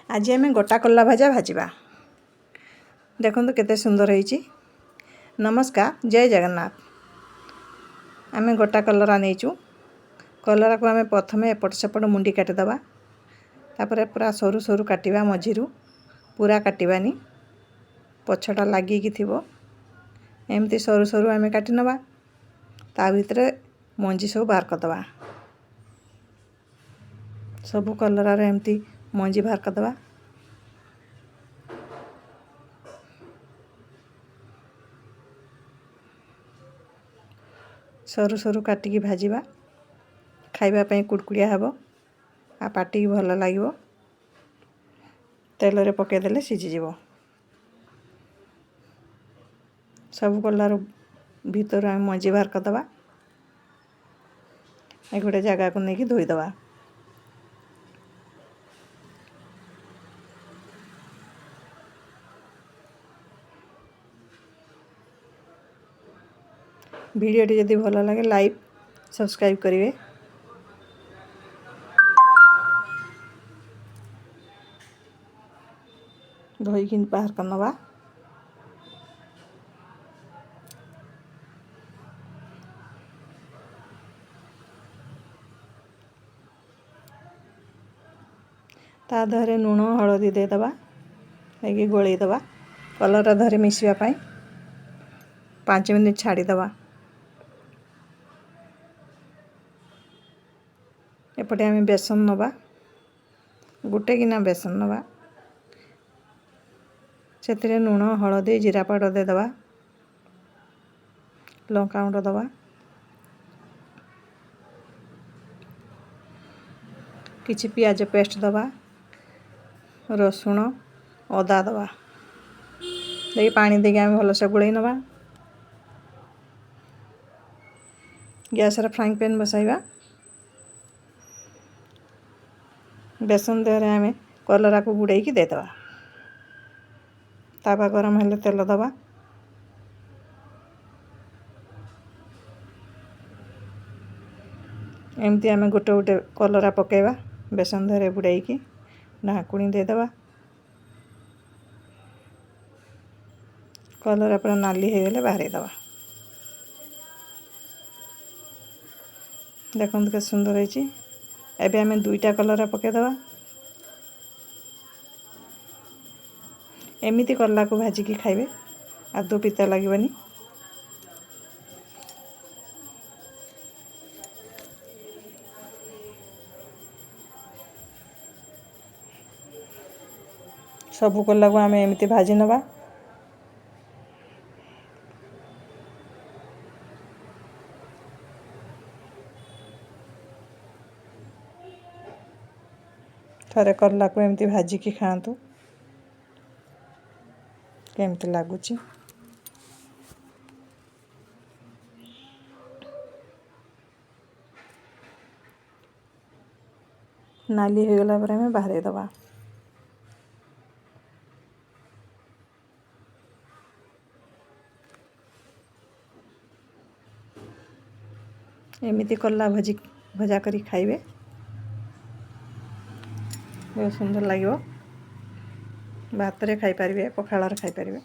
आज आम गोटा कल्ला भजा भाजवा देखो केते सुंदर होईची। नमस्कार, जय जगन्नाथ। आम गोटा कलरा नहींचु। कलरा को आम प्रथम एपट सेपट मुंडी काटिदेवा, तापर पूरा सरू सरू काटिबा, मझिरु पूरा काटिबानी, पछटा लागिकी थिबो एमती सरू सरू आम काटि नवा। ता भितर मंजी सब बाहर करदवा, सबु कलरार एमती मंजी बाहर करदवा। सरू सरू काटिकी भाजिबा, खाइबा पई कुड़कुड़िया हबो आ पाटी भल लागिबो। तेल रे पके देले सिझी जिवो। सब कलर भीतर आम मंजी बाहर करदवा। ए गोटे जगह को लेकिन धोईदवा। वीडियोटी जदि भल लगे लाइक सब्सक्राइब करेंगे। धोईकी बाहर करनवा। ता धरे लूण हलदी देदवा, लेकिन गोलैदवा। कलर धरे मिसवा पाई 5 मिनिट छाड़ीदवा। एपटे आम बेसन नवा, गोटे गिना बेसन नवा, से लूण हलदी जीरा पाउडर देदवा, लंका गुंड दवा, किछि पियाज पेस्ट दवा, रसुण अदा दवा, देखिए पानी देके आम भलसे गोलई नवा। गैस रे फ्राइंग पैन बसाइबा। बेसन देहरे आम कलरा को बुड़ेकी देदवा। तावा गरम हेले तेल दवा। एमती आम गोटे गोटे कलरा पकेबा, बेसन देहरे बुड़ेकी ढाकुणी देदवा। कलरा पूरा नाली हो गले बाहर दवा। देखो के सुंदर होईची। एबे आम दुईटा कलरा पकेदवा। एमिति कल्ला को भाजिकी खाइबे, आदौ पिता लागबनी। सबु कल्ला को आम एमिति भाजी नवा। थरे कल्ला को एमिति भाजिकी खाआंतु, केमती लागुची। नाली हो गला पर आम बाहर दवा। एमिति कल्ला भजा करी खाइबे, बहुत सुंदर लगे। भात रे खाई पारिबे, पखाला रे खाई पारिबे।